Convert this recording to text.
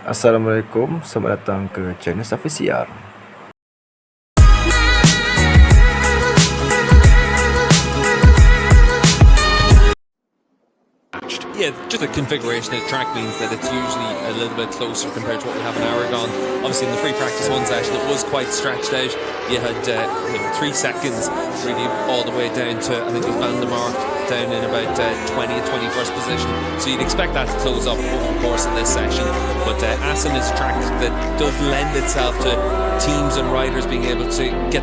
Assalamualaikum, selamat datang ke channel Hafizh Syahrin. Yeah, just the configuration of the track means that it's usually a little bit closer compared to what we have in Aragon. Obviously in the free practice one session it was quite stretched out. You had 3 seconds really all the way down to, I think it was Van der Mark, down in about 20th, 21st position. So you'd expect that to close up over the course of this session. But Assen is a track that does lend itself to teams and riders being able to get